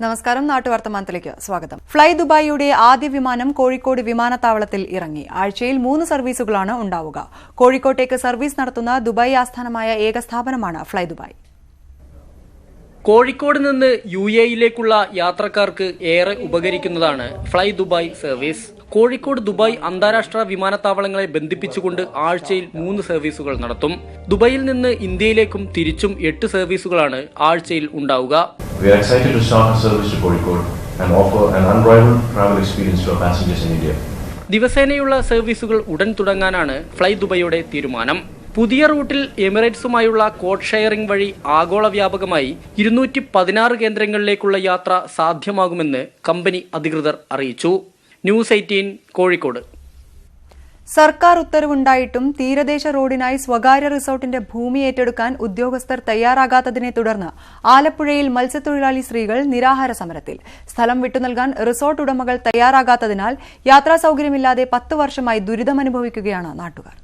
നമസ്കാരം, നാട്ടുവർത്തമാനത്തിലേക്ക് സ്വാഗതം. ഫ്ലൈ ദുബായിയുടെ ആദ്യ വിമാനം കോഴിക്കോട് വിമാനത്താവളത്തിൽ ഇറങ്ങി. ആഴ്ചയിൽ 3 സർവീസുകളാണ് ഉണ്ടാവുക. കോഴിക്കോട്ടേക്ക് സർവീസ് നടത്തുന്ന ദുബായ് ആസ്ഥാനമായ ഏക സ്ഥാപനമാണ് ഫ്ലൈ ദുബായ്. കോഴിക്കോട് നിന്ന് UAE-യിലേക്കുള്ള യാത്രക്കാർക്ക് ഏറെ ഉപകരിക്കുന്നതാണ് fly Dubai service. Kozhikode Dubai അന്താരാഷ്ട്ര വിമാനത്താവളങ്ങളെ ബന്ധിപ്പിച്ചുകൊണ്ട് ആഴ്ചയിൽ 3 സർവീസുകൾ നടത്തും. ദുബായിൽ നിന്ന് ഇന്ത്യയിലേക്കും തിരിച്ചും 8 സർവീസുകളാണ് ആഴ്ചയിൽ ഉണ്ടാവുക. We are excited to start a service to Kozhikode and offer an unrivaled travel experience to our passengers in India. ദിവസേനയുള്ള സർവീസുകൾ ഉടൻ തുടങ്ങാനാണ് ഫ്ലൈ ദുബായിയുടെ തീരുമാനം. പുതിയ റൂട്ടിൽ എമിറേറ്റ്സുമായുള്ള കോഡ് ഷെയറിംഗ് വഴി ആഗോള വ്യാപകമായി 216 കേന്ദ്രങ്ങളിലേക്കുള്ള യാത്ര സാധ്യമാകുമെന്ന് കമ്പനി അധികൃതർ അറിയിച്ചു. ന്യൂസ് 18 കോഴിക്കോട്. സർക്കാർ ഉത്തരവുണ്ടായിട്ടും തീരദേശ റോഡിനായി സ്വകാര്യ റിസോർട്ടിന്റെ ഭൂമി ഏറ്റെടുക്കാൻ ഉദ്യോഗസ്ഥർ തയ്യാറാകാത്തതിനെ തുടർന്ന് ആലപ്പുഴയിൽ മത്സ്യത്തൊഴിലാളി സ്ത്രീകൾ നിരാഹാര സമരത്തിൽ. സ്ഥലം വിട്ടുനൽകാൻ റിസോർട്ട് ഉടമകൾ തയ്യാറാകാത്തതിനാൽ യാത്രാ സൌകര്യമില്ലാതെ 10 വർഷമായി ദുരിതമനുഭവിക്കുകയാണ് നാട്ടുകാർ.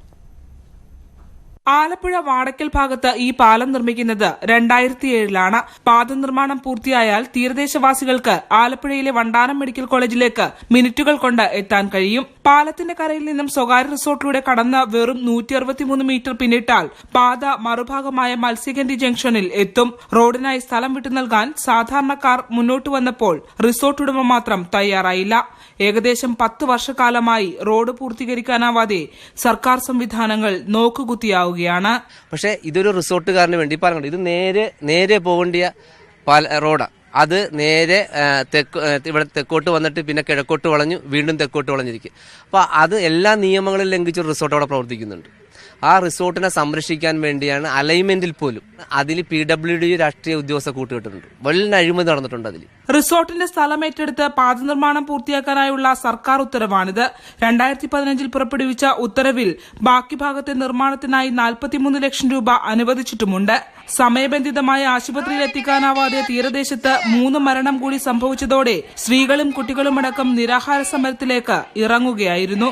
ആലപ്പുഴ വാടക്കൽ ഭാഗത്ത് ഈ പാലം നിർമ്മിക്കുന്നത് 2007-ലാണ്. പാത നിർമ്മാണം പൂർത്തിയായാൽ തീരദേശവാസികൾക്ക് ആലപ്പുഴയിലെ വണ്ടാനം മെഡിക്കൽ കോളേജിലേക്ക് മിനിറ്റുകൾ കൊണ്ട് എത്താൻ കഴിയും. പാലത്തിന്റെ കരയിൽ നിന്നും സ്വകാര്യ റിസോർട്ടിലൂടെ കടന്ന് വെറും 163 മീറ്റർ പിന്നിട്ടാൽ പാത മറുഭാഗമായ മത്സ്യഗന്ധി ജംഗ്ഷനിൽ എത്തും. റോഡിനായി സ്ഥലം വിട്ടു നൽകാൻ സാധാരണക്കാർ മുന്നോട്ട് വന്നപ്പോൾ റിസോർട്ട് ഉടമ മാത്രം തയ്യാറായില്ല. ഏകദേശം 10 വർഷക്കാലമായി റോഡ് പൂർത്തീകരിക്കാനാവാതെ സർക്കാർ സംവിധാനങ്ങൾ നോക്കുകുത്തിയാവുകയാണ്. പക്ഷേ ഇതൊരു റിസോർട്ടുകാരന് വേണ്ടി പറഞ്ഞു, ഇത് നേരെ പോകേണ്ടിയ റോഡാണ്. അത് നേരെ ഇവിടെ തെക്കോട്ട് വന്നിട്ട് പിന്നെ കിഴക്കോട്ട് വളഞ്ഞു വീണ്ടും തെക്കോട്ട് വളഞ്ഞിരിക്കും. അപ്പോൾ അത് എല്ലാ നിയമങ്ങളും ലംഘിച്ചൊരു റിസോർട്ട് അവിടെ പ്രവർത്തിക്കുന്നുണ്ട്. ആ റിസോർട്ടിനെ സംരക്ഷിക്കാൻ വേണ്ടിയാണ് അലൈൻമെന്റിൽ പോലും അതിൽ PWD രാഷ്ട്രീയ ഉദ്യോഗസ്ഥ കൂട്ടുകെട്ടിട്ടുണ്ട്. വലിയ അഴിമതി നടന്നിട്ടുണ്ട്. അതിൽ റിസോർട്ടിന്റെ സ്ഥലം ഏറ്റെടുത്ത് പാത നിർമ്മാണം പൂർത്തിയാക്കാനായുള്ള സർക്കാർ ഉത്തരവാണിത്. 2015 പുറപ്പെടുവിച്ച ഉത്തരവിൽ ബാക്കി ഭാഗത്തെ നിർമ്മാണത്തിനായി 43 ലക്ഷം രൂപ അനുവദിച്ചിട്ടുമുണ്ട്. സമയബന്ധിതമായ ആശുപത്രിയിൽ എത്തിക്കാനാവാതെ തീരദേശത്ത് 3 മരണം കൂടി സംഭവിച്ചതോടെ സ്ത്രീകളും കുട്ടികളുമടക്കം നിരാഹാര സമരത്തിലേക്ക് ഇറങ്ങുകയായിരുന്നു.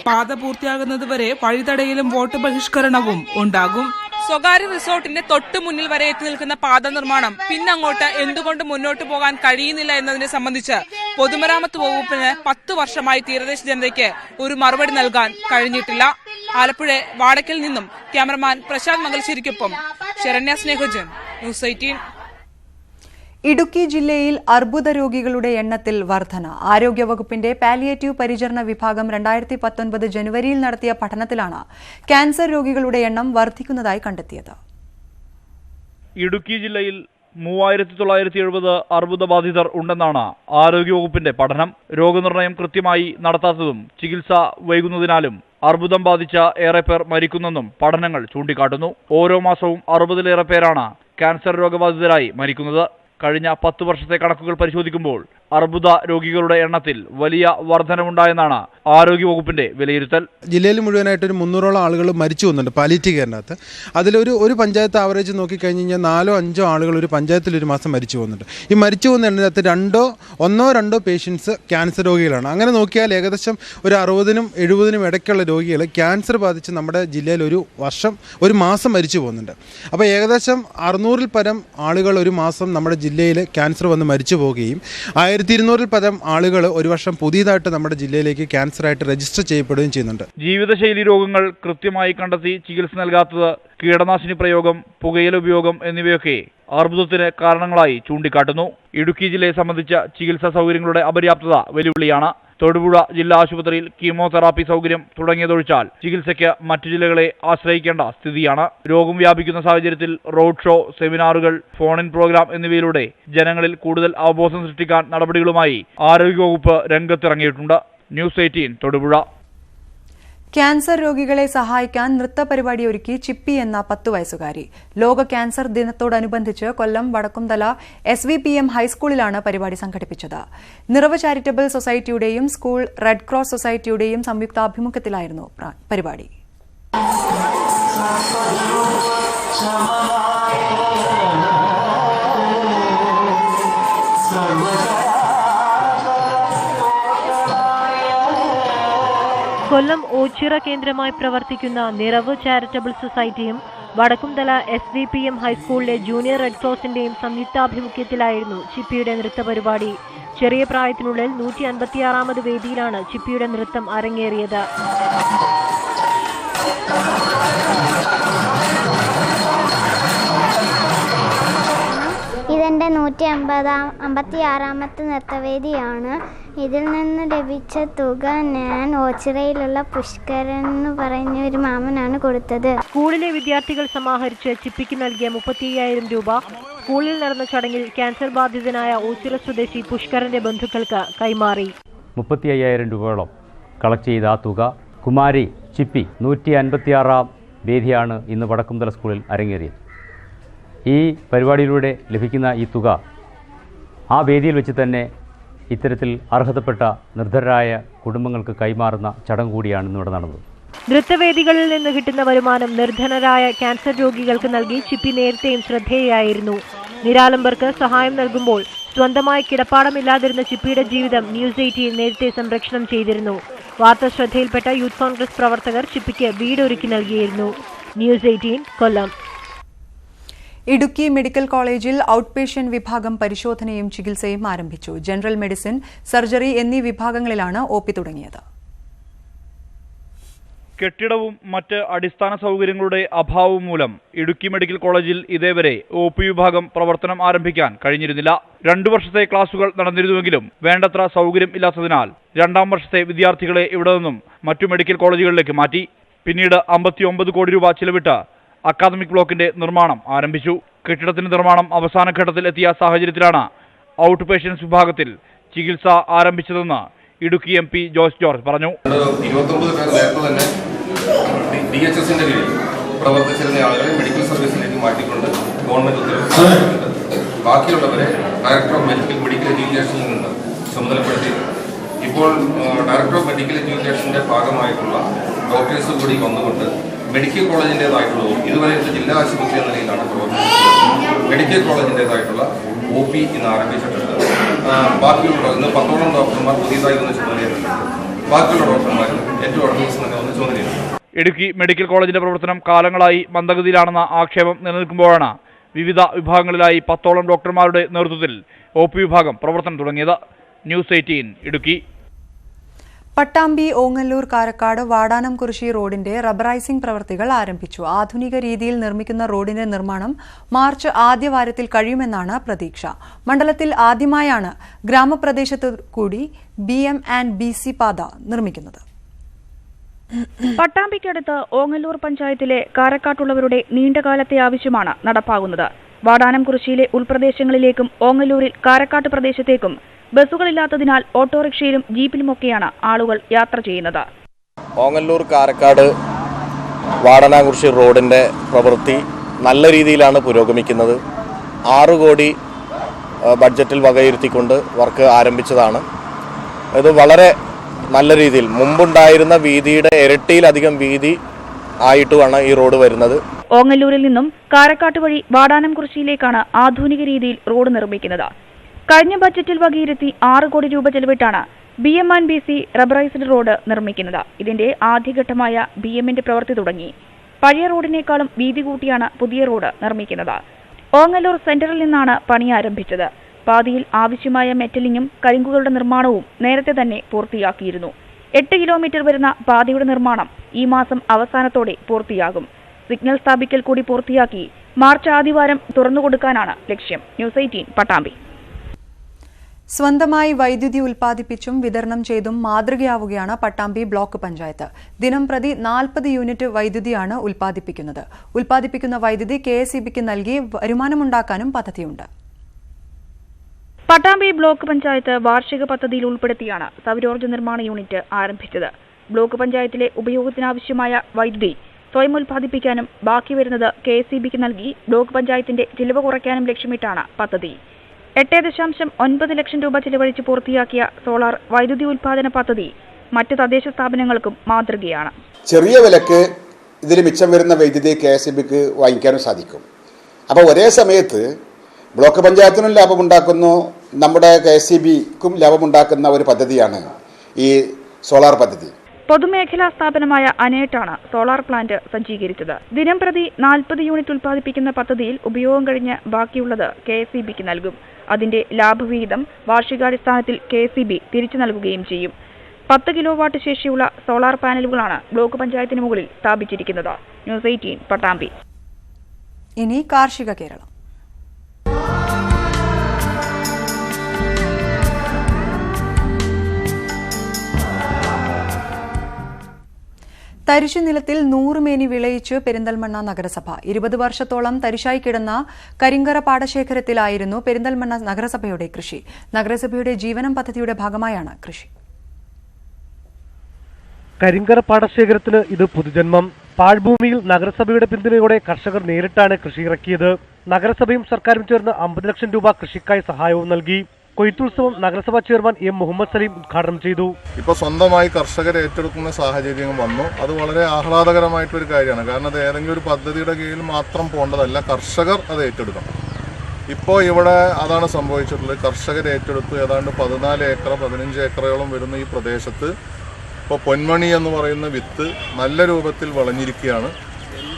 പാത പൂർത്തിയാകുന്നതുവരെ വഴിതടയലും വോട്ട് ബഹിഷ്കരണവും ഉണ്ടാകും. സ്വകാര്യ റിസോർട്ടിന്റെ തൊട്ട് മുന്നിൽ വരെ എത്തി നിൽക്കുന്ന പാത നിർമ്മാണം പിന്നങ്ങോട്ട് എന്തുകൊണ്ട് മുന്നോട്ട് പോകാൻ കഴിയുന്നില്ല എന്നതിനെ സംബന്ധിച്ച് പൊതുമരാമത്ത് വകുപ്പിന് 10 വർഷമായി തീരദേശ ജനതയ്ക്ക് ഒരു മറുപടി നൽകാൻ കഴിഞ്ഞിട്ടില്ല. ആലപ്പുഴ വാടക്കൽ നിന്നും ക്യാമറമാൻ പ്രശാന്ത് മംഗലശ്ശേരിക്കൊപ്പം ശരണ്യ സ്നേഹജൻ, ന്യൂസ് 18. ഇടുക്കി ജില്ലയിൽ അർബുദ രോഗികളുടെ എണ്ണത്തിൽ വർധന. ആരോഗ്യവകുപ്പിന്റെ പാലിയേറ്റീവ് പരിചരണ വിഭാഗം 2019 ജനുവരിയിൽ നടത്തിയ പഠനത്തിലാണ് ക്യാൻസർ രോഗികളുടെ എണ്ണം വർദ്ധിക്കുന്നതായി കണ്ടെത്തിയത്. ഇടുക്കി ജില്ലയിൽ 3970 അർബുദബാധിതർ ഉണ്ടെന്നാണ് ആരോഗ്യവകുപ്പിന്റെ പഠനം. രോഗനിർണയം കൃത്യമായി നടത്താത്തതും ചികിത്സ വൈകുന്നതിനാലും അർബുദം ബാധിച്ച ഏറെ പേർ മരിക്കുന്നെന്നും പഠനങ്ങൾ ചൂണ്ടിക്കാട്ടുന്നു. ഓരോ മാസവും 60-ലേറെ പേരാണ് ക്യാൻസർ രോഗബാധിതരായി മരിക്കുന്നത്. കഴിഞ്ഞ 10 വർഷത്തെ കണക്കുകൾ പരിശോധിക്കുമ്പോൾ അർബുദ രോഗികളുടെ എണ്ണത്തിൽ വലിയ വർധനവുണ്ടായെന്നാണ് ആരോഗ്യവകുപ്പിന്റെ വിലയിരുത്തൽ. ജില്ലയിൽ മുഴുവനായിട്ടൊരു 300ഓളം ആളുകൾ മരിച്ചു വന്നിട്ടുണ്ട് പാലിയേറ്റീവ് കെയറിനകത്ത്. അതിലൊരു പഞ്ചായത്ത് ആവറേജ് നോക്കിക്കഴിഞ്ഞ് കഴിഞ്ഞാൽ 4-5 ആളുകൾ ഒരു പഞ്ചായത്തിൽ ഒരു മാസം മരിച്ചു പോകുന്നുണ്ട്. ഈ മരിച്ചു പോകുന്ന എണ്ണത്തിനകത്ത് 1-2 പേഷ്യൻസ് ക്യാൻസർ രോഗികളാണ്. അങ്ങനെ നോക്കിയാൽ ഏകദേശം ഒരു 60-നും 70-നും ഇടയ്ക്കുള്ള രോഗികൾ ക്യാൻസർ ബാധിച്ച് നമ്മുടെ ജില്ലയിൽ ഒരു മാസം മരിച്ചു പോകുന്നുണ്ട്. അപ്പോൾ ഏകദേശം 600-ൽ പരം ആളുകൾ ഒരു മാസം നമ്മുടെ ജില്ലയിൽ ക്യാൻസർ വന്ന് മരിച്ചു പോവുകയും 1200-ൽ പരം ആളുകൾ ഒരു വർഷം പുതിയതായിട്ട് നമ്മുടെ ജില്ലയിലേക്ക് ക്യാൻസറായിട്ട് രജിസ്റ്റർ ചെയ്യപ്പെടുകയും ചെയ്യുന്നുണ്ട്. ജീവിതശൈലി രോഗങ്ങൾ കൃത്യമായി കണ്ടെത്തി ചികിത്സ നൽകാത്തത്, കീടനാശിനി പ്രയോഗം, പുകയില ഉപയോഗം എന്നിവയൊക്കെ അർബുദത്തിന് കാരണങ്ങളായി ചൂണ്ടിക്കാട്ടുന്നു. ഇടുക്കി ജില്ലയെ സംബന്ധിച്ച ചികിത്സാ സൗകര്യങ്ങളുടെ അപര്യാപ്തത വെല്ലുവിളിയാണ്. തൊടുപുഴ ജില്ലാ ആശുപത്രിയിൽ കീമോതെറാപ്പി സൗകര്യം തുടങ്ങിയതൊഴിച്ചാൽ ചികിത്സയ്ക്ക് മറ്റു ജില്ലകളെ ആശ്രയിക്കേണ്ട സ്ഥിതിയാണ്. രോഗം വ്യാപിക്കുന്ന സാഹചര്യത്തിൽ റോഡ് ഷോ, സെമിനാറുകൾ, ഫോൺ-ഇൻ പ്രോഗ്രാം എന്നിവയിലൂടെ ജനങ്ങളിൽ കൂടുതൽ അവബോധം സൃഷ്ടിക്കാൻ നടപടികളുമായി ആരോഗ്യവകുപ്പ് രംഗത്തിറങ്ങിയിട്ടുണ്ട്. ന്യൂസ് 18 തൊടുപുഴ. ക്യാൻസർ രോഗികളെ സഹായിക്കാൻ നൃത്തപരിപാടി ഒരുക്കി ചിപ്പി എന്ന 10 വയസ്സുകാരി. ലോക ക്യാൻസർ ദിനത്തോടനുബന്ധിച്ച് കൊല്ലം വടക്കുംതല SVPM ഹൈസ്കൂളിലാണ് പരിപാടി സംഘടിപ്പിച്ചത്. നിറവ് ചാരിറ്റബിൾ സൊസൈറ്റിയുടെയും സ്കൂൾ റെഡ് ക്രോസ് സൊസൈറ്റിയുടെയും സംയുക്താഭിമുഖ്യത്തിലായിരുന്നു പരിപാടി. കൊല്ലം ഓച്ചിറ കേന്ദ്രമായി പ്രവർത്തിക്കുന്ന നിറവ് ചാരിറ്റബിൾ സൊസൈറ്റിയും വടക്കുംതല SVPM ഹൈസ്കൂളിലെ ജൂനിയർ റെഡ് ക്രോസിന്റെയും സംയുക്താഭിമുഖ്യത്തിലായിരുന്നു ചിപ്പിയുടെ നൃത്തപരിപാടി. ചെറിയ പ്രായത്തിനുള്ളിൽ 156ാമത് വേദിയിലാണ് ചിപ്പിയുടെ നൃത്തം അരങ്ങേറിയത്. ഇതെൻ്റെ 156ാമത്തെ നൃത്തവേദിയാണ്. ഇതിൽ നിന്ന് ലഭിച്ച തുക ഞാൻ ഓച്ചിറയിലുള്ള പുഷ്കരൻ എന്ന് പറഞ്ഞ ഒരു മാമനാണ് കൊടുത്തത്. സ്കൂളിലെ വിദ്യാർത്ഥികൾ സമാഹരിച്ച് ചിപ്പിക്ക് നൽകിയ 35,000 രൂപ സ്കൂളിൽ നടന്ന ചടങ്ങിൽ ക്യാൻസർ ബാധിതനായ ഓച്ചിറ സ്വദേശി പുഷ്കരന്റെ ബന്ധുക്കൾക്ക് കൈമാറി. 35,000 രൂപയോളം കളക്ട് ചെയ്ത ആ തുക കുമാരി ചിപ്പി 156ാം വേദിയാണ് ഇന്ന് വടക്കുംതല സ്കൂളിൽ അരങ്ങേറിയത്. ഈ പരിപാടിയിലൂടെ ലഭിക്കുന്ന ഈ തുക ആ വേദിയിൽ വെച്ച് തന്നെ ഇത്തരത്തിൽ അർഹതപ്പെട്ട നിർധനരായ കുടുംബങ്ങൾക്ക് കൈമാറുന്ന ചടങ്ങ് കൂടിയാണ് ഇന്നിവിടെ നടന്നത്. നൃത്തവേദികളിൽ നിന്ന് കിട്ടുന്ന വരുമാനം നിർധനരായ ക്യാൻസർ രോഗികൾക്ക് നൽകി ചിപ്പി നേരത്തെയും ശ്രദ്ധേയായിരുന്നു. നിരാലംബർക്ക് സഹായം നൽകുമ്പോൾ സ്വന്തമായി കിടപ്പാടമില്ലാതിരുന്ന ചിപ്പിയുടെ ജീവിതം ന്യൂസ് 18 നേരത്തെ സംരക്ഷണം ചെയ്തിരുന്നു. വാർത്ത ശ്രദ്ധയിൽപ്പെട്ട യൂത്ത് കോൺഗ്രസ് പ്രവർത്തകർ ചിപ്പിക്ക് വീടൊരുക്കി നൽകിയിരുന്നു. ന്യൂസ് 18 കൊല്ലം. ഇടുക്കി മെഡിക്കൽ കോളേജിൽ ഔട്ട് പേഷ്യന്റ് വിഭാഗം പരിശോധനയും ചികിത്സയും ആരംഭിച്ചു. ജനറൽ മെഡിസിൻ, സർജറി എന്നീ വിഭാഗങ്ങളിലാണ് OP തുടങ്ങിയത്. കെട്ടിടവും മറ്റ് അടിസ്ഥാന സൗകര്യങ്ങളുടെ അഭാവവും മൂലം ഇടുക്കി മെഡിക്കൽ കോളേജിൽ ഇതേവരെ OP വിഭാഗം പ്രവർത്തനം ആരംഭിക്കാൻ കഴിഞ്ഞിരുന്നില്ല. 2 വർഷത്തെ ക്ലാസുകൾ നടന്നിരുന്നുവെങ്കിലും വേണ്ടത്ര സൗകര്യം ഇല്ലാത്തതിനാൽ 2ാം വർഷത്തെ വിദ്യാർത്ഥികളെ ഇവിടെ നിന്നും മറ്റു മെഡിക്കൽ കോളേജുകളിലേക്ക് മാറ്റി. പിന്നീട് 59 കോടി രൂപ ചിലവിട്ട് അക്കാദമിക് ബ്ലോക്കിന്റെ നിർമ്മാണം ആരംഭിച്ചു. കെട്ടിടത്തിന്റെ നിർമ്മാണം അവസാന ഘട്ടത്തിൽ എത്തിയ സാഹചര്യത്തിലാണ് ഔട്ട് പേഷ്യൻസ് വിഭാഗത്തിൽ ചികിത്സ ആരംഭിച്ചതെന്ന് ഇടുക്കി MP ജോയ്സ് ജോർജ് പറഞ്ഞു. 29 പേർ നേരത്തെ തന്നെ DHSന്റെ കീഴിൽ പ്രവർത്തിച്ചിരുന്ന ആളുകളെ മെഡിക്കൽ സർവീസിലേക്ക് മാറ്റിക്കൊണ്ട് ഗവൺമെന്റ് ഉത്തരവിട്ടുണ്ട്. ബാക്കിയുള്ളവരെ ഡയറക്ടർ ഓഫ് മെഡിക്കൽ എഡ്യൂക്കേഷനിൽ നിന്ന് ചുമതലപ്പെടുത്തി. ഇപ്പോൾ ഡയറക്ടർ ഓഫ് മെഡിക്കൽ എഡ്യൂക്കേഷന്റെ ഭാഗമായിട്ടുള്ള ഡോക്ടേഴ്സ് കൂടി വന്നുകൊണ്ട് മെഡിക്കൽ കോളേജിൻ്റെതായിട്ടുള്ള ഇതുവരെയുള്ള ജില്ലാ ആശുപത്രി എന്ന നിലയിലാണ് പ്രവർത്തിക്കുന്നത്. മെഡിക്കൽ കോളേജിൻ്റെതായിട്ടുള്ള OP ഇന്ന് ആരംഭിച്ചിട്ടുണ്ട്. ബാക്കിയുള്ള ഇന്ന് 10ഓളം ഡോക്ടർമാർ പുതിയതായി വന്ന് ചുമതലയുണ്ട്. ബാക്കിയുള്ള ഡോക്ടർമാർ ഏറ്റവും അടുത്ത ദിവസം തന്നെ വന്ന് ചുമതലയുണ്ട്. ഇടുക്കി മെഡിക്കൽ കോളേജിന്റെ പ്രവർത്തനം കാലങ്ങളായി മന്ദഗതിയിലാണെന്ന ആക്ഷേപം നിലനിൽക്കുമ്പോഴാണ് വിവിധ വിഭാഗങ്ങളിലായി 10ഓളം ഡോക്ടർമാരുടെ നേതൃത്വത്തിൽ OP വിഭാഗം പ്രവർത്തനം തുടങ്ങിയത്. ന്യൂസ് 18 ഇടുക്കി. പട്ടാമ്പി ഓങ്ങല്ലൂർ കാരക്കാട് വാടാനംകുറിശി റോഡിന്റെ റബ്ബറൈസിംഗ് പ്രവൃത്തികൾ ആരംഭിച്ചു. ആധുനിക രീതിയിൽ നിർമ്മിക്കുന്ന റോഡിന്റെ നിർമ്മാണം മാർച്ച് ആദ്യവാരത്തിൽ കഴിയുമെന്നാണ് പ്രതീക്ഷ. മണ്ഡലത്തിൽ ആദ്യമായാണ് ഗ്രാമപ്രദേശത്തു കൂടി BM&BC പാത നിർമ്മിക്കുന്നത്. പട്ടാമ്പിക്കടുത്ത് ഓങ്ങല്ലൂർ പഞ്ചായത്തിലെ കാരക്കാട്ടുള്ളവരുടെ നീണ്ടകാലത്തെ ആവശ്യമാണ് നടപ്പാകുന്നത്. വാടാനംകുറിശിയിലെ ഉൾപ്രദേശങ്ങളിലേക്കും ഓങ്ങല്ലൂരിൽ കാരക്കാട്ട് പ്രദേശത്തേക്കും ബസ്സുകളില്ലാത്തതിനാൽ ഓട്ടോറിക്ഷയിലും ജീപ്പിലുമൊക്കെയാണ് ആളുകൾ യാത്ര ചെയ്യുന്നത്. ഓങ്ങല്ലൂർ കാരക്കാട് വാടാനംകുറിശി റോഡിന്റെ പ്രവൃത്തി നല്ല രീതിയിലാണ് പുരോഗമിക്കുന്നത്. 6 കോടി ബഡ്ജറ്റിൽ വകയിരുത്തിക്കൊണ്ട് വർക്ക് ആരംഭിച്ചതാണ്. ഇത് വളരെ നല്ല രീതിയിൽ മുമ്പുണ്ടായിരുന്ന വീതിയുടെ ഇരട്ടിയിലധികം വീതി ആയിട്ടുമാണ് ഈ റോഡ് വരുന്നത്. ഓങ്ങല്ലൂരിൽ നിന്നും കാരക്കാട്ട് വഴി വാടാനംകുറിശിയിലേക്കാണ് ആധുനിക രീതിയിൽ റോഡ് നിർമ്മിക്കുന്നത്. കഴിഞ്ഞ ബജറ്റിൽ വകയിരുത്തി 6 കോടി രൂപ ചെലവിട്ടാണ് BM&BC റബ്ബറൈസ്ഡ് റോഡ് നിർമ്മിക്കുന്നത്. ഇതിന്റെ ആദ്യഘട്ടമായ BMന്റെ പ്രവൃത്തി തുടങ്ങി. പഴയ റോഡിനേക്കാളും വീതി കൂട്ടിയാണ് പുതിയ റോഡ് നിർമ്മിക്കുന്നത്. ഓങ്ങല്ലൂർ സെന്ററിൽ നിന്നാണ് പണി ആരംഭിച്ചത്. പാതിയിൽ ആവശ്യമായ മെറ്റലിങ്ങും കരിങ്കുകളുടെ നിർമ്മാണവും നേരത്തെ തന്നെ പൂർത്തിയാക്കിയിരുന്നു. 8 കിലോമീറ്റർ വരുന്ന പാതയുടെ നിർമ്മാണം ഈ മാസം അവസാനത്തോടെ പൂർത്തിയാകും. സിഗ്നൽ സ്ഥാപിക്കൽ കൂടി പൂർത്തിയാക്കി മാർച്ച് ആദ്യവാരം തുറന്നുകൊടുക്കാനാണ് ലക്ഷ്യം. ന്യൂസ് 18 പട്ടാമ്പി. സ്വന്തമായി വൈദ്യുതി ഉൽപ്പാദിപ്പിച്ചും വിതരണം ചെയ്തും മാതൃകയാവുകയാണ് പട്ടാമ്പി ബ്ലോക്ക് പഞ്ചായത്ത്. ദിനം പ്രതി 40 യൂണിറ്റ് വൈദ്യുതിയാണ് ഉൽപ്പാദിപ്പിക്കുന്നത്. ഉൽപ്പാദിപ്പിക്കുന്ന വൈദ്യുതി KSEBക്ക് നൽകി വരുമാനമുണ്ടാക്കാനും പദ്ധതിയുണ്ട്. പട്ടാമ്പി ബ്ലോക്ക് പഞ്ചായത്ത് വാർഷിക പദ്ധതിയിൽ ഉൾപ്പെടുത്തിയാണ് സൗരോർജ്ജ നിർമ്മാണ യൂണിറ്റ് ആരംഭിച്ചത്. ബ്ലോക്ക് പഞ്ചായത്തിലെ ഉപയോഗത്തിനാവശ്യമായ വൈദ്യുതി സ്വയം ഉൽപ്പാദിപ്പിക്കാനും ബാക്കി വരുന്നത് KSEBക്ക് നൽകി ബ്ലോക്ക് പഞ്ചായത്തിന്റെ ചിലവ് കുറയ്ക്കാനും ലക്ഷ്യമിട്ടാണ് പദ്ധതി. 8.9 ലക്ഷം രൂപ ചിലവഴിച്ച് പൂർത്തിയാക്കിയ സോളാർ വൈദ്യുതി ഉൽപാദന പദ്ധതി മറ്റ് തദ്ദേശ സ്ഥാപനങ്ങൾക്കും മാതൃകയാണ്. ചെറിയ വിലക്ക് ഇതിൽ മിച്ചം വരുന്ന വൈദ്യുതി KSEBക്ക് വാങ്ങിക്കാനും സാധിക്കും. അപ്പോൾ ഒരേ സമയത്ത് ബ്ലോക്ക് പഞ്ചായത്തിനും ലാഭമുണ്ടാക്കുന്നു, നമ്മുടെ KSEBക്കും ലാഭമുണ്ടാക്കുന്ന ഒരു പദ്ധതിയാണ് ഈ സോളാർ പദ്ധതി. പൊതുമേഖലാ സ്ഥാപനമായ അനേട്ടാണ് സോളാർ പ്ലാന്റ് സജ്ജീകരിച്ചത്. ദിനംപ്രതി 40 യൂണിറ്റ് ഉൽപ്പാദിപ്പിക്കുന്ന പദ്ധതിയിൽ ഉപയോഗം കഴിഞ്ഞ് ബാക്കിയുള്ളത് KSEBക്ക് നൽകും. അതിന്റെ ലാഭവിഹിതം വാർഷികാടിസ്ഥാനത്തിൽ KSEB തിരിച്ചു നൽകുകയും ചെയ്യും. 10 കിലോവാട്ട് ശേഷിയുള്ള സോളാർ പാനലുകളാണ് ബ്ലോക്ക് പഞ്ചായത്തിന് മുകളിൽ സ്ഥാപിച്ചിരിക്കുന്നത്. ന്യൂസ് 18 പട്ടാമ്പി. ഇനി കാർഷിക കേരളം. തരിശുനിലത്തിൽ 100 മേനി വിളയിച്ച് പെരിന്തൽമണ്ണ നഗരസഭ. 20 വർഷത്തോളം തരിശായി കിടന്ന കരിങ്കര പാടശേഖരത്തിലായിരുന്നു പെരിന്തൽമണ്ണ നഗരസഭയുടെ കൃഷി. നഗരസഭയുടെ ജീവനം പദ്ധതിയുടെ ഭാഗമായാണ് കൃഷി. കരിങ്കര പാടശേഖരത്തിന് ഇത് പുതുജന്മം. പാഴ്ഭൂമിയിൽ നഗരസഭയുടെ പിന്തുണയോടെ കർഷകർ നേരിട്ടാണ് കൃഷി ഇറക്കിയത്. നഗരസഭയും സർക്കാരും ചേർന്ന് 50 ലക്ഷം രൂപ കൃഷിക്കായി സഹായവും നൽകി. കൊയ്ത്തുത്സവം നഗരസഭാ ചെയർമാൻ എം മുഹമ്മദ് സലീം ഉദ്ഘാടനം ചെയ്തു. ഇപ്പോൾ സ്വന്തമായി കർഷകർ ഏറ്റെടുക്കുന്ന സാഹചര്യം വന്നു. അത് വളരെ ആഹ്ലാദകരമായിട്ടൊരു കാര്യമാണ്. കാരണം അത് ഏതെങ്കിലും ഒരു പദ്ധതിയുടെ കീഴിൽ മാത്രം പോകേണ്ടതല്ല, കർഷകർ അത് ഏറ്റെടുക്കണം. ഇപ്പോൾ ഇവിടെ അതാണ് സംഭവിച്ചിട്ടുള്ളത്. കർഷകർ ഏറ്റെടുത്തു. ഏതാണ്ട് 14 ഏക്കർ 15 ഏക്കറോളം വരുന്ന ഈ പ്രദേശത്ത് ഇപ്പോൾ പൊന്മണി എന്ന് പറയുന്ന വിത്ത് നല്ല രൂപത്തിൽ വിളഞ്ഞിരിക്കുകയാണ്.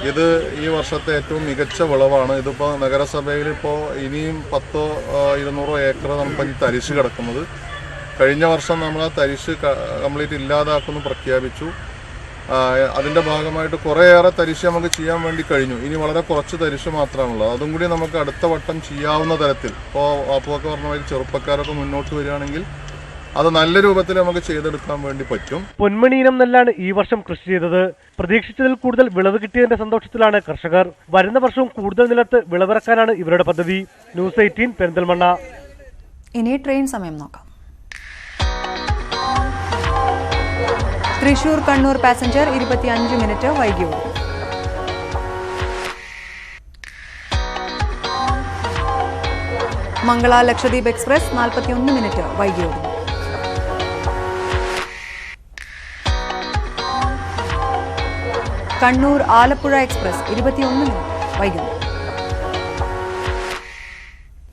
ഇത് ഈ വർഷത്തെ ഏറ്റവും മികച്ച വിളവാണ്. ഇതിപ്പോൾ നഗരസഭയിൽ ഇപ്പോൾ ഇനിയും 10-200 ഏക്കർ നമുക്ക് ഈ തരിശ് കിടക്കുന്നത്. കഴിഞ്ഞ വർഷം നമ്മൾ ആ തരിശ് കംപ്ലീറ്റ് ഇല്ലാതാക്കുമെന്ന് പ്രഖ്യാപിച്ചു. അതിൻ്റെ ഭാഗമായിട്ട് കുറേയേറെ തരിശ് നമുക്ക് ചെയ്യാൻ വേണ്ടി കഴിഞ്ഞു. ഇനി വളരെ കുറച്ച് തരിശ് മാത്രമാണുള്ളത്. അതും കൂടി നമുക്ക് അടുത്ത വട്ടം ചെയ്യാവുന്ന തരത്തിൽ ഇപ്പോൾ വാപ്പുവൊക്കെ പറഞ്ഞ മാതിരി ചെറുപ്പക്കാരൊക്കെ മുന്നോട്ട് വരികയാണെങ്കിൽ അത് നല്ല രൂപത്തിൽ നമുക്ക് ചെയ്തെടുക്കാൻ വേണ്ടി പറ്റും. പൊന്മണി ഇനം നെല്ലാണ് ഈ വർഷം കൃഷി ചെയ്തത്. പ്രതീക്ഷിച്ചതിൽ കൂടുതൽ വിളവ് കിട്ടിയതിന്റെ സന്തോഷത്തിലാണ് കർഷകർ. വരുന്ന വർഷവും കൂടുതൽ നിലത്ത് വിളവിറക്കാനാണ് ഇവരുടെ പദ്ധതി. ന്യൂസ് 18 പെരിന്തൽമണ്ണ. ഇനി ട്രെയിൻ സമയം നോക്കാം. തൃശൂർ കണ്ണൂർ പാസഞ്ചർ 25 മിനിറ്റ് വൈകി ഓടും. മംഗള ലക്ഷദ്വീപ് എക്സ്പ്രസ് 41 മിനിറ്റ് വൈകി ഓടും. കണ്ണൂർ ആലപ്പുഴ എക്സ്പ്രസ് 21 മിനിറ്റ് വൈകുന്നു.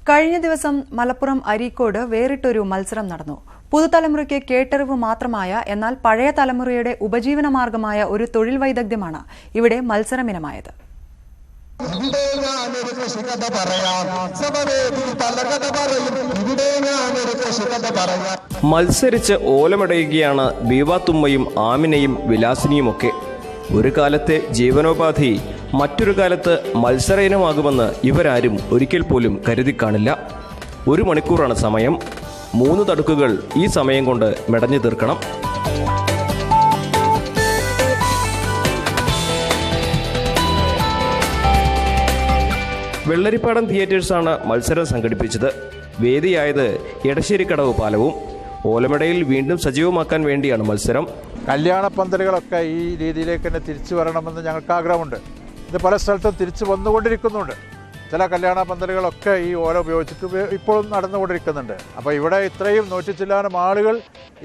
കഴിഞ്ഞ ദിവസം മലപ്പുറം അരീക്കോട് വേറിട്ടൊരു മത്സരം നടന്നു. പുതുതലമുറയ്ക്ക് കേട്ടറിവ് മാത്രമായ എന്നാൽ പഴയ തലമുറയുടെ ഉപജീവന മാർഗമായ ഒരു തൊഴിൽ വൈദഗ്ധ്യമാണ് ഇവിടെ മത്സരമിനമായത്. മത്സരിച്ച് ഓലമടയുകയാണ് ബീവാത്തുമ്മയും ആമിനയും വിലാസിനിയുമൊക്കെ. ഒരു കാലത്തെ ജീവനോപാധി മറ്റൊരു കാലത്ത് മത്സര ഇനമാകുമെന്ന് ഇവരാരും ഒരിക്കൽ പോലും കരുതി കാണില്ല. 1 മണിക്കൂറാണ് സമയം. 3 തടുക്കുകൾ ഈ സമയം കൊണ്ട് മെടഞ്ഞു തീർക്കണം. വെള്ളരിപ്പാടം തിയേറ്റേഴ്സാണ് മത്സരം സംഘടിപ്പിച്ചത്. വേദിയായത് എടശ്ശേരിക്കടവ് പാലവും. ഓലമടയിൽ വീണ്ടും സജീവമാക്കാൻ വേണ്ടിയാണ് മത്സരം. കല്യാണ പന്തലുകളൊക്കെ ഈ രീതിയിലേക്ക് തന്നെ തിരിച്ചു വരണമെന്ന് ഞങ്ങൾക്ക് ആഗ്രഹമുണ്ട്. ഇത് പല സ്ഥലത്തും തിരിച്ചു വന്നുകൊണ്ടിരിക്കുന്നുണ്ട്. ചില കല്യാണ പന്തലുകളൊക്കെ ഈ ഓല ഉപയോഗിച്ചിട്ട് ഇപ്പോഴും നടന്നുകൊണ്ടിരിക്കുന്നുണ്ട്. അപ്പോൾ ഇവിടെ ഇത്രയും 100 ചില്ലാനം ആളുകൾ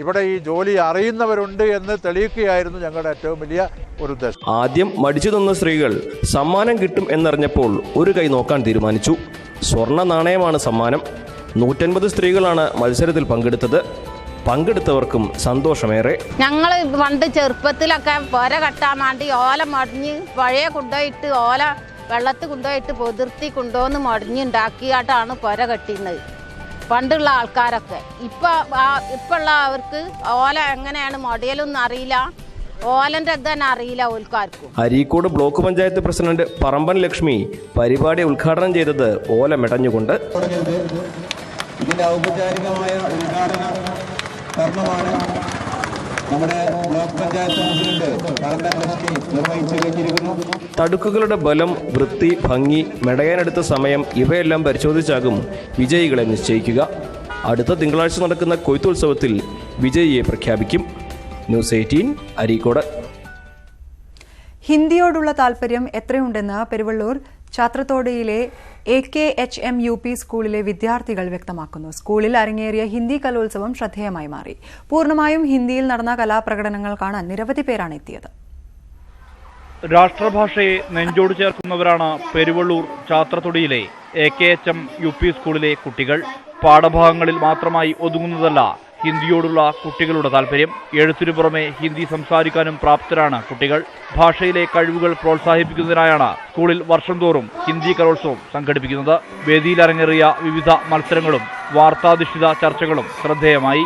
ഇവിടെ ഈ ജോലി അറിയുന്നവരുണ്ട് എന്ന് തെളിയിക്കുകയായിരുന്നു ഞങ്ങളുടെ ഏറ്റവും വലിയ ഒരു ഉദ്ദേശം. ആദ്യം മടിച്ചു നിന്ന സ്ത്രീകൾ സമ്മാനം കിട്ടും എന്നറിഞ്ഞപ്പോൾ ഒരു കൈ നോക്കാൻ തീരുമാനിച്ചു. സ്വർണ്ണ നാണയമാണ് സമ്മാനം. 150 സ്ത്രീകളാണ് മത്സരത്തിൽ പങ്കെടുത്തത്. പങ്കെടുത്തവർക്കും സന്തോഷമേറെ. ഞങ്ങൾ പണ്ട് ചെറുപ്പത്തിലൊക്കെ പുര കെട്ടാൻ വേണ്ടി ഓല മടിഞ്ഞ് പഴയ കൊണ്ടുപോയിട്ട് ഓല വെള്ളത്തിൽ കൊണ്ടുപോയിട്ട് പൊതിർത്തി കൊണ്ടുവന്ന് മടിഞ്ഞുണ്ടാക്കിയായിട്ടാണ് പുര കെട്ടിയിരുന്നത് പണ്ടുള്ള ആൾക്കാരൊക്കെ. ഇപ്പോഴുള്ള അവർക്ക് ഓല എങ്ങനെയാണ് മടിയലൊന്നും അറിയില്ല, ഓലന്റെ തന്നെ അറിയില്ല ഓൽക്കാർക്കും. അരീക്കോട് ബ്ലോക്ക് പഞ്ചായത്ത് പ്രസിഡന്റ് പറമ്പൻ ലക്ഷ്മി പരിപാടി ഉദ്ഘാടനം ചെയ്തത് ഓല മെടഞ്ഞുകൊണ്ട്. ഇതിന്റെ ഔപചാരികമായ ഉദ്ഘാടന കർമ്മമാണ് നമ്മുടെ ബ്ലോക്ക് പഞ്ചായത്ത് പ്രസിഡന്റ് പറമ്പൻ ലക്ഷ്മി നിർവഹിച്ചു കഴിഞ്ഞിരിക്കുന്നു. തടുക്കുകളുടെ ബലം, വൃത്തി, ഭംഗി, മെടയാനെടുത്ത സമയം ഇവയെല്ലാം പരിശോധിച്ചാകും വിജയികളെ നിശ്ചയിക്കുക. അടുത്ത തിങ്കളാഴ്ച നടക്കുന്ന കൊയ്ത്തുത്സവത്തിൽ വിജയിയെ പ്രഖ്യാപിക്കും. ന്യൂസ് 18 അരീക്കോട്. ഹിന്ദിയോടുള്ള താൽപര്യം എത്രയുണ്ടെന്ന് പെരുവള്ളൂർ ചാത്രത്തോടയിലെ AKHM UP സ്കൂളിലെ വിദ്യാർത്ഥികൾ വ്യക്തമാക്കുന്നു. സ്കൂളിൽ അരങ്ങേറിയ ഹിന്ദി കലോത്സവം ശ്രദ്ധേയമായി മാറി. പൂർണ്ണമായും ഹിന്ദിയിൽ നടന്ന കലാപ്രകടനങ്ങൾ കാണാൻ നിരവധി പേരാണ് എത്തിയത്. രാഷ്ട്രഭാഷയെ നെഞ്ചോട് ചേർക്കുന്നവരാണ് പെരുവള്ളൂർ ചാത്രത്തൊടിയിലെ AKHM UP സ്കൂളിലെ കുട്ടികൾ. പാഠഭാഗങ്ങളിൽ മാത്രമായി ഒതുങ്ങുന്നതല്ല ഹിന്ദിയോടുള്ള കുട്ടികളുടെ താല്പര്യം. എഴുത്തിനു പുറമെ ഹിന്ദി സംസാരിക്കാനും പ്രാപ്തരാണ് കുട്ടികൾ. ഭാഷയിലെ കഴിവുകൾ പ്രോത്സാഹിപ്പിക്കുന്നതിനായാണ് സ്കൂളിൽ വർഷം തോറും ഹിന്ദി കലോത്സവം സംഘടിപ്പിക്കുന്നത്. വേദിയിൽ അരങ്ങേറിയ വിവിധ മത്സരങ്ങളും വാർത്താധിഷ്ഠിത ചർച്ചകളും ശ്രദ്ധേയമായി.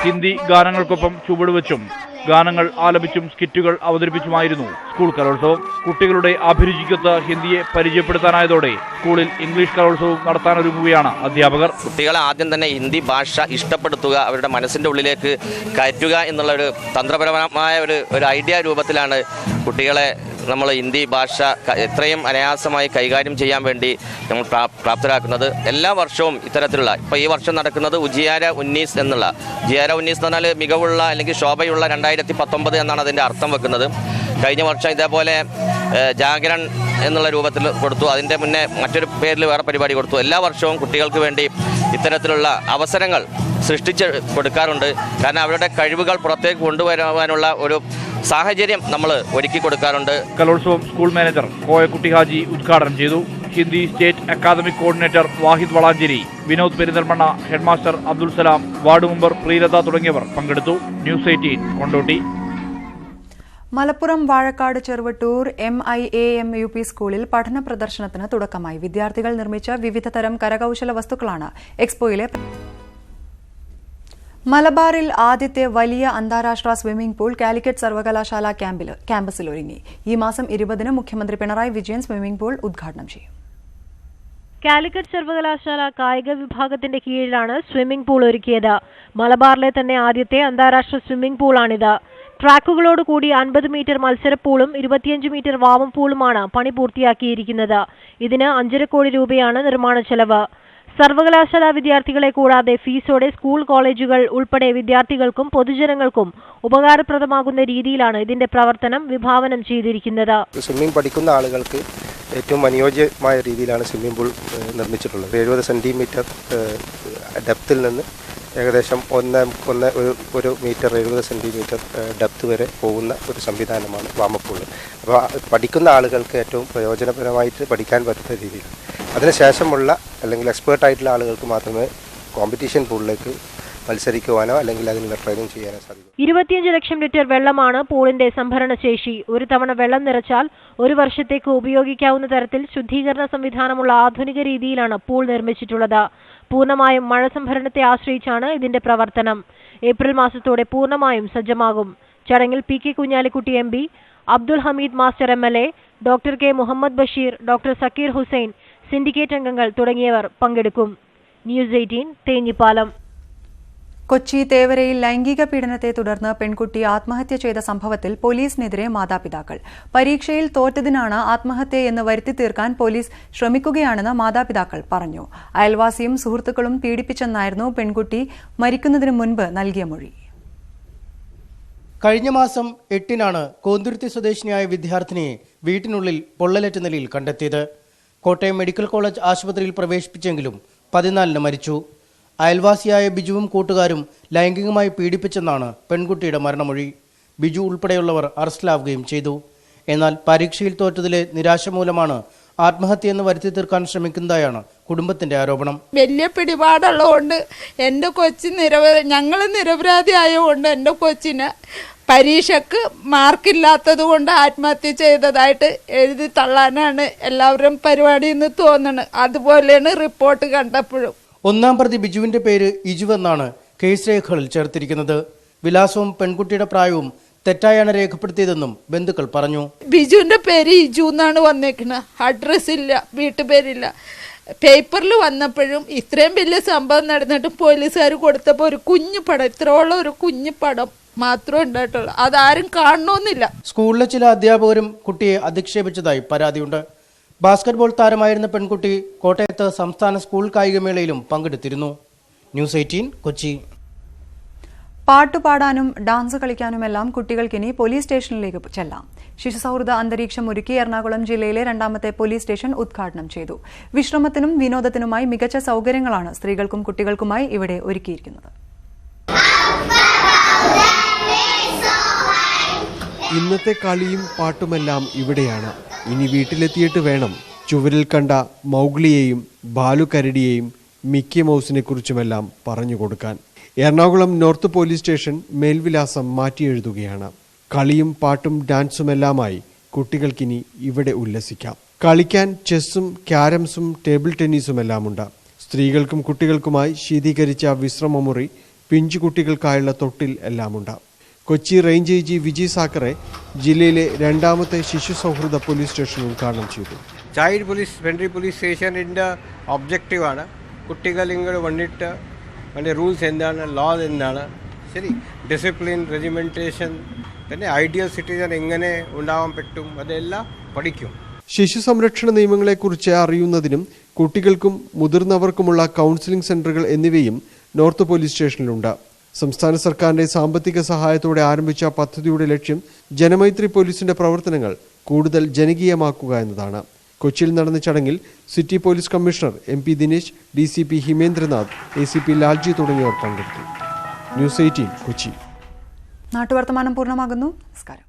ഹിന്ദി ഗാനങ്ങൾക്കൊപ്പം ചുവടുവെച്ചും ഗാനങ്ങൾ ആലപിച്ചും സ്കിറ്റുകൾ അവതരിപ്പിച്ചുമായിരുന്നു സ്കൂൾ കലോത്സവം. കുട്ടികളുടെ അഭിരുചിക്കൊത്ത് ഹിന്ദിയെ പരിചയപ്പെടുത്താനായതോടെ സ്കൂളിൽ ഇംഗ്ലീഷ് കലോത്സവം നടത്താനൊരുങ്ങുകയാണ് അധ്യാപകർ. കുട്ടികളെ ആദ്യം തന്നെ ഹിന്ദി ഭാഷ ഇഷ്ടപ്പെടുത്തുക, അവരുടെ മനസ്സിന്റെ ഉള്ളിലേക്ക് കയറ്റുക എന്നുള്ള ഒരു തന്ത്രപരമായ ഒരു ഐഡിയ രൂപത്തിലാണ് കുട്ടികളെ നമ്മൾ ഹിന്ദി ഭാഷ എത്രയും അനായാസമായി കൈകാര്യം ചെയ്യാൻ വേണ്ടി നമ്മൾ പ്രാപ്തരാക്കുന്നത്. എല്ലാ വർഷവും ഇത്തരത്തിലുള്ള, ഇപ്പോൾ ഈ വർഷം നടക്കുന്നത് ഉജിയാര ഉന്നീസ് എന്നുള്ള, ഉജിയാര ഉന്നീസ് എന്ന് പറഞ്ഞാൽ മികവുള്ള അല്ലെങ്കിൽ ശോഭയുള്ള 2019 എന്നാണ് അതിൻ്റെ അർത്ഥം വെക്കുന്നത്. കഴിഞ്ഞ വർഷം ഇതേപോലെ ജാഗരൺ എന്നുള്ള രൂപത്തിൽ കൊടുത്തു. അതിൻ്റെ മുന്നേ മറ്റൊരു പേരിൽ വേറെ പരിപാടി കൊടുത്തു. എല്ലാ വർഷവും കുട്ടികൾക്ക് വേണ്ടി ഇത്തരത്തിലുള്ള അവസരങ്ങൾ സൃഷ്ടിച്ച് കൊടുക്കാറുണ്ട്. കാരണം അവരുടെ കഴിവുകൾ പുറത്തേക്ക് കൊണ്ടുവരാനുള്ള ഒരു സാഹചര്യം നമ്മൾ ഒരുക്കി കൊടുക്കാറുണ്ട്. കലോത്സവം സ്കൂൾ മാനേജർ കോയക്കുട്ടി ഹാജി ഉദ്ഘാടനം ചെയ്തു. ഹിന്ദി സ്റ്റേറ്റ് അക്കാദമിക് കോർഡിനേറ്റർ വാഹിദ് Valanchery, Vinod Perinthalmanna, headmaster Abdul Salam, ward member Priyalatha തുടങ്ങിയവർ പങ്കെടുത്തു. News 18 Kondotty. Malappuram Vazhakkad Cheruvattoor MIAM UP സ്കൂളിൽ പഠന പ്രദർശനത്തിന് തുടക്കമായി. വിദ്യാർത്ഥികൾ നിർമ്മിച്ച വിവിധ തരം കരകൌശല വസ്തുക്കളാണ് എക്സ്പോയിലെ. മലബാറിൽ ആദ്യത്തെ വലിയ അന്താരാഷ്ട്ര സ്വിമ്മിംഗ് പൂൾ കാലിക്കറ്റ് സർവകലാശാല ക്യാമ്പസിൽ ഒരുങ്ങി. ഈ മാസം 20-ന് മുഖ്യമന്ത്രി പിണറായി വിജയൻ സ്വിമ്മിംഗ് പൂൾ ഉദ്ഘാടനം ചെയ്യും. കാലിക്കറ്റ് സർവകലാശാല കായിക വിഭാഗത്തിന്റെ കീഴിലാണ് സ്വിമ്മിംഗ് പൂൾ ഒരുക്കിയത്. മലബാറിലെ തന്നെ ആദ്യത്തെ അന്താരാഷ്ട്ര സ്വിമ്മിംഗ് പൂളാണിത്. ട്രാക്കുകളോട് കൂടി 50 മീറ്റർ മത്സരപ്പൂളും 25 മീറ്റർ വാമം പൂളുമാണ് പണി പൂർത്തിയാക്കിയിരിക്കുന്നത്. ഇതിന് 5.5 കോടി രൂപയാണ് നിർമ്മാണ ചെലവ്. സർവകലാശാല വിദ്യാർത്ഥികളെ കൂടാതെ ഫീസോടെ സ്കൂൾ കോളേജുകൾ ഉൾപ്പെടെ വിദ്യാർത്ഥികൾക്കും പൊതുജനങ്ങൾക്കും ഉപകാരപ്രദമാകുന്ന രീതിയിലാണ് ഇതിന്റെ പ്രവർത്തനം വിഭാവനം ചെയ്തിരിക്കുന്നത്. സ്വിമ്മിംഗ് പഠിക്കുന്ന ആളുകൾക്ക് ഏറ്റവും അനുയോജ്യമായ രീതിയിലാണ് സ്വിമ്മിംഗ് പൂൾ നിർമ്മിച്ചിട്ടുള്ളത്. 70 സെന്റിമീറ്റർ ഡെപ്തിൽ നിന്ന് ഏകദേശം 1 മീറ്റർ 70 സെന്റിമീറ്റർ ഡെപ്ത് വരെ പോകുന്ന ഒരു സംവിധാനമാണ് വാമപ്പൂൾ. അപ്പോൾ പഠിക്കുന്ന ആളുകൾക്ക് ഏറ്റവും പ്രയോജനപരമായിട്ട് പഠിക്കാൻ പറ്റുന്ന രീതിയിൽ അതിനുശേഷമുള്ള അല്ലെങ്കിൽ എക്സ്പേർട്ടായിട്ടുള്ള ആളുകൾക്ക് മാത്രമേ കോമ്പറ്റീഷൻ പൂളിലേക്ക് മത്സരിക്കുവാനോ അല്ലെങ്കിൽ അതിനുള്ള ട്രെയിനിങ് ചെയ്യാനോ സാധിക്കും. 25 ലക്ഷം ലിറ്റർ വെള്ളമാണ് പൂളിന്റെ സംഭരണ ശേഷി. ഒരു തവണ വെള്ളം നിറച്ചാൽ 1 വർഷത്തേക്ക് ഉപയോഗിക്കാവുന്ന തരത്തിൽ ശുദ്ധീകരണ സംവിധാനമുള്ള ആധുനിക രീതിയിലാണ് പൂൾ നിർമ്മിച്ചിട്ടുള്ളത്. പൂർണ്ണമായും മഴ സംഭരണത്തെ ആശ്രയിച്ചാണ് ഇതിന്റെ പ്രവർത്തനം. ഏപ്രിൽ മാസത്തോടെ പൂർണ്ണമായും സജ്ജമാകും. ചടങ്ങിൽ PK Kunhalikutty MP, Abdul Hameed master MLA, doctor K Muhammad Basheer, doctor Zakir Hussain, syndicate അംഗങ്ങൾ തുടങ്ങിയവർ പങ്കെടുക്കും. ന്യൂസ് 18 തേഞ്ഞിപ്പാലം. കൊച്ചി തേവരയിൽ ലൈംഗിക പീഡനത്തെ തുടർന്ന് പെൺകുട്ടി ആത്മഹത്യ ചെയ്ത സംഭവത്തിൽ പോലീസിനെതിരെ മാതാപിതാക്കൾ. പരീക്ഷയിൽ തോറ്റതിനാണ് ആത്മഹത്യയെന്ന് വരുത്തി തീർക്കാൻ പോലീസ് ശ്രമിക്കുകയാണെന്ന് മാതാപിതാക്കൾ പറഞ്ഞു. അയൽവാസിയും സുഹൃത്തുക്കളും പീഡിപ്പിച്ചെന്നായിരുന്നു പെൺകുട്ടി മരിക്കുന്നതിന് മുൻപ് നൽകിയ മൊഴി. കഴിഞ്ഞ മാസം 8-നാണ് കോന്തുരുത്തി സ്വദേശിനിയായ വിദ്യാർത്ഥിനിയെ വീട്ടിനുള്ളിൽ പൊള്ളലേറ്റ നിലയിൽ കണ്ടെത്തിയത്. കോട്ടയം മെഡിക്കൽ കോളേജ് ആശുപത്രിയിൽ പ്രവേശിപ്പിച്ചെങ്കിലും 14-ന് മരിച്ചു. അയൽവാസിയായ ബിജുവും കൂട്ടുകാരും ലൈംഗികമായി പീഡിപ്പിച്ചെന്നാണ് പെൺകുട്ടിയുടെ മരണമൊഴി. ബിജു ഉൾപ്പെടെയുള്ളവർ അറസ്റ്റിലാവുകയും ചെയ്തു. എന്നാൽ പരീക്ഷയിൽ തോറ്റതിലെ നിരാശ മൂലമാണ് ആത്മഹത്യയെന്ന് വരുത്തി തീർക്കാൻ ശ്രമിക്കുന്നതായാണ് കുടുംബത്തിന്റെ ആരോപണം. വലിയ പിടിപാടുള്ളതുകൊണ്ട് എൻ്റെ കൊച്ചി ഞങ്ങൾ നിരപരാധി ആയതുകൊണ്ട് എൻ്റെ കൊച്ചിന് പരീക്ഷക്ക് മാർക്കില്ലാത്തത് കൊണ്ട് ആത്മഹത്യ ചെയ്തതായിട്ട് എഴുതി തള്ളാനാണ് എല്ലാവരും പരിപാടി എന്ന് തോന്നുന്നത്. അതുപോലെയാണ് റിപ്പോർട്ട് കണ്ടപ്പോഴും. 1-ാം പ്രതി ബിജുവിന്റെ പേര് ഇജു എന്നാണ് കേസ് രേഖകളിൽ ചേർത്തിരിക്കുന്നത്. വിലാസവും പെൺകുട്ടിയുടെ പ്രായവും തെറ്റായാണ് രേഖപ്പെടുത്തിയതെന്നും ബന്ധുക്കൾ പറഞ്ഞു. ബിജുവിന്റെ പേര് ഇജു എന്നാണ് വന്നേക്കുന്നത്. അഡ്രസ് ഇല്ല, വീട്ടുപേരില്ല. പേപ്പറിൽ വന്നപ്പോഴും ഇത്രയും വലിയ സംഭവം നടന്നിട്ട് പോലീസുകാർ കൊടുത്തപ്പോൾ ഒരു കുഞ്ഞു പടം, ഇത്രയുള്ള ഒരു കുഞ്ഞു പടം മാത്രമേ ഉണ്ടായിട്ടുള്ളൂ. അതാരും കാണണമെന്നില്ല. സ്കൂളിലെ ചില അധ്യാപകരും കുട്ടിയെ അധിക്ഷേപിച്ചതായി പരാതിയുണ്ട്. ബാസ്കറ്റ്ബോൾ താരമായിരുന്ന പെൺകുട്ടി കോട്ടയത്ത് സംസ്ഥാന സ്കൂൾ കായികമേളയിലും പങ്കെടുത്തിരുന്നു. ന്യൂസ് 18 കൊച്ചി. പാട്ടുപാടാനും ഡാൻസ് കളിക്കാനുമെല്ലാം കുട്ടികൾക്കിനി പോലീസ് സ്റ്റേഷനിലേക്ക് ചെല്ലാം. ശിശുസൗഹൃദ അന്തരീക്ഷം ഒരുക്കി എറണാകുളം ജില്ലയിലെ 2ാമത്തെ പോലീസ് സ്റ്റേഷൻ ഉദ്ഘാടനം ചെയ്തു. വിശ്രമത്തിനും വിനോദത്തിനുമായി മികച്ച സൗകര്യങ്ങളാണ് സ്ത്രീകൾക്കും കുട്ടികൾക്കുമായി ഇവിടെ ഒരുക്കിയിരിക്കുന്നത്. ഇന്നത്തെ കളിയും പാട്ടുമെല്ലാം ഇവിടെയാണ്. ഇനി വീട്ടിലെത്തിയിട്ട് വേണം ചുവരിൽ കണ്ട മൗഗ്ലിയെയും ബാലുകരടിയെയും മിക്കി മൗസിനെ കുറിച്ചുമെല്ലാം പറഞ്ഞു കൊടുക്കാൻ. എറണാകുളം നോർത്ത് പോലീസ് സ്റ്റേഷൻ മേൽവിലാസം മാറ്റിയെഴുതുകയാണ്. കളിയും പാട്ടും ഡാൻസുമെല്ലാമായി കുട്ടികൾക്കിനി ഇവിടെ ഉല്ലസിക്കാം. കളിക്കാൻ ചെസ്സും ക്യാരംസും ടേബിൾ ടെന്നീസുമെല്ലാമുണ്ട്. സ്ത്രീകൾക്കും കുട്ടികൾക്കുമായി ശീതീകരിച്ച വിശ്രമമുറി, പിഞ്ചു കുട്ടികൾക്കായുള്ള തൊട്ടിൽ എല്ലാമുണ്ട്. കൊച്ചി റേഞ്ച് ഐജി വിജയ് സാക്കറെ ജില്ലയിലെ രണ്ടാമത്തെ ശിശു സൗഹൃദ പോലീസ് സ്റ്റേഷൻ ഉദ്ഘാടനം ചെയ്തു. ചൈൽഡ് പോലീസ് വെൻട്രി പോലീസ് സ്റ്റേഷനിൻ്റെ ഒബ്ജക്റ്റീവാണ് കുട്ടികൾ ഇങ്ങോട്ട് വന്നിട്ട് അതിൻ്റെ റൂൾസ് എന്താണ്, ലോ എന്താണ്, ശരി, ഡിസിപ്ലിൻ, റെജിമെൻറ്റേഷൻ, പിന്നെ ഐഡിയൽ സിറ്റിസൺ എങ്ങനെ ഉണ്ടാവാൻ പറ്റും, അതെല്ലാം പഠിക്കും. ശിശു സംരക്ഷണ നിയമങ്ങളെക്കുറിച്ച് അറിയുന്നതിനും കുട്ടികൾക്കും മുതിർന്നവർക്കുമുള്ള കൗൺസിലിംഗ് സെന്ററുകൾ എന്നിവയും നോർത്ത് പോലീസ് സ്റ്റേഷനിലുണ്ട്. സംസ്ഥാന സർക്കാരിന്റെ സാമ്പത്തിക സഹായത്തോടെ ആരംഭിച്ച പദ്ധതിയുടെ ലക്ഷ്യം ജനമൈത്രി പോലീസിന്റെ പ്രവർത്തനങ്ങൾ കൂടുതൽ ജനകീയമാക്കുക എന്നതാണ്. കൊച്ചിയിൽ നടന്ന ചടങ്ങിൽ city police commissioner MP Dinesh, DCP Himendranath, ACP Lalji തുടങ്ങിയവർ പങ്കെടുത്തു. ന്യൂസ് 18 കൊച്ചി. നാട്ടുവർത്തമാനം പൂർണ്ണമാകുന്നു. നമസ്കാരം.